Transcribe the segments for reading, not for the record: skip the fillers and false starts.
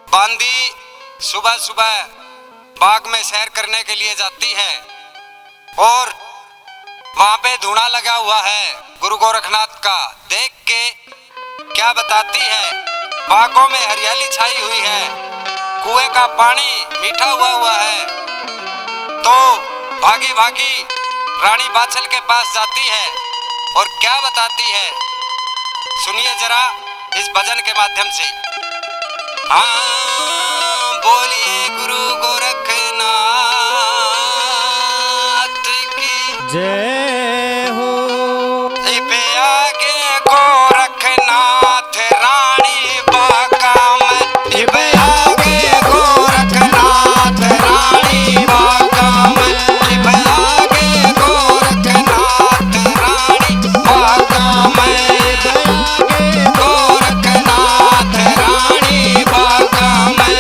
बांदी सुबह सुबह बाग में सैर करने के लिए जाती है और वहां पे धूना लगा हुआ है गुरु गोरखनाथ का। देख के क्या बताती है, बागों में हरियाली छाई हुई है, कुएं का पानी मीठा हुआ है। तो भागी भागी रानी बाछल के पास जाती है और क्या बताती है, सुनिए जरा इस भजन के माध्यम से। हाँ बोलिए गुरु गोरखनाथ की जय हो। इबे आगे गोरखनाथ रानी बागा में, इबे आगे गोरखनाथ रानी बागा में, इबे आगे गोरखनाथ रानी बागा में, इबे आगे गोरखनाथ रानी बागा में।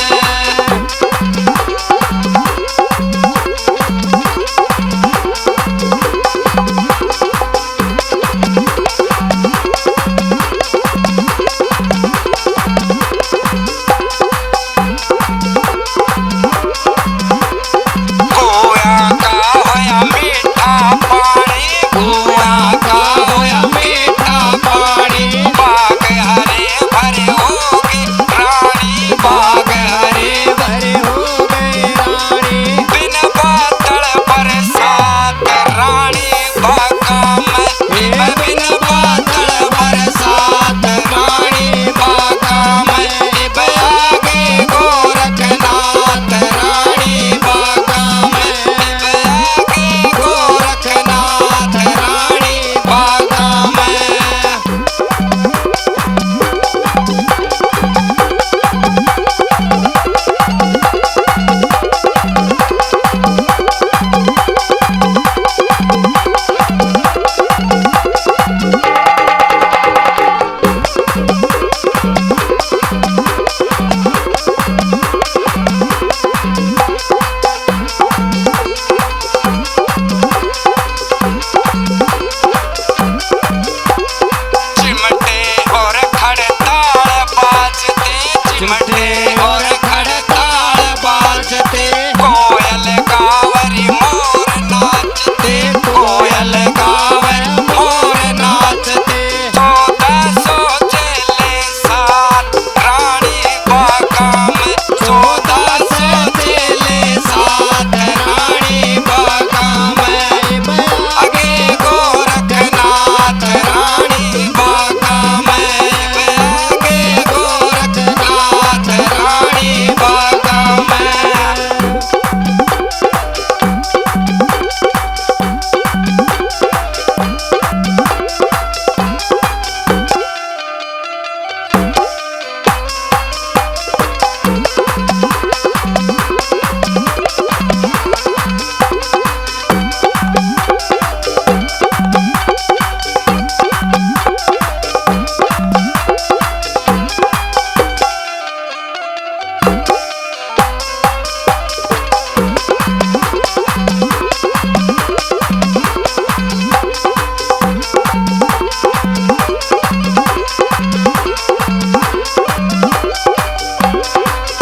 चिमटे और खड़ताल बाजते, कोयल गावरी मोर नाचते, कोयल गावरी मोर नाचते। 1400 चेले साथ रानी बागा में, 1400 चेले साथ रानी बागा में, आगे गोरखनाथ रानी बागा में, आगे गोरखनाथ रानी बागा में।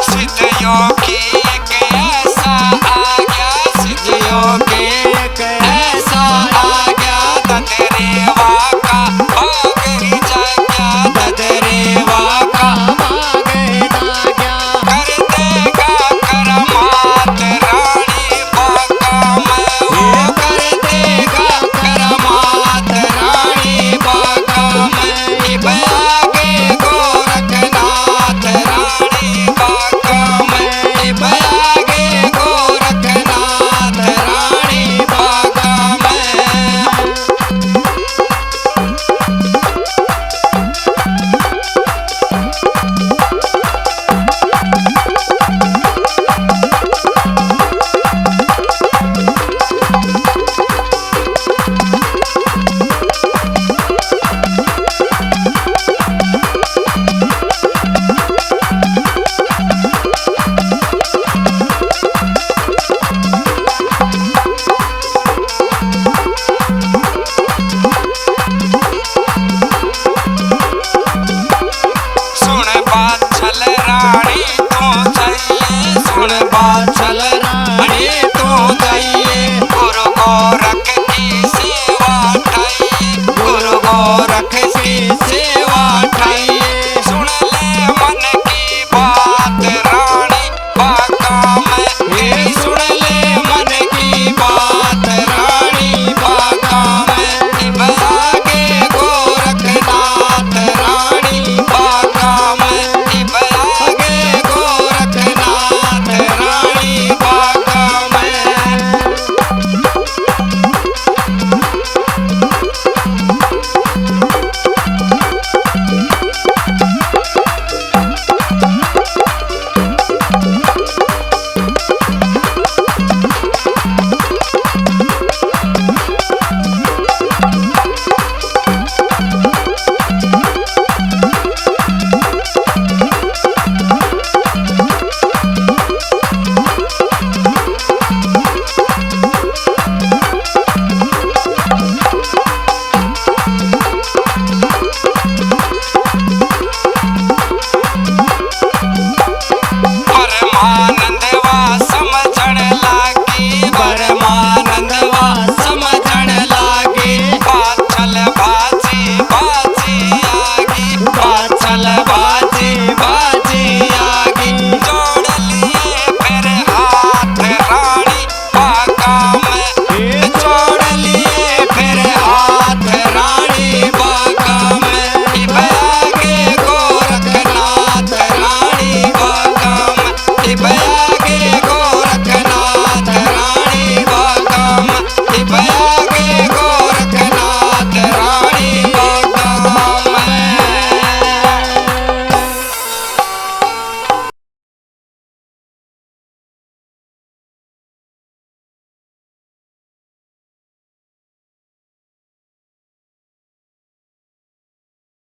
सिद्धियों के एक ऐसा आ गया, तेरे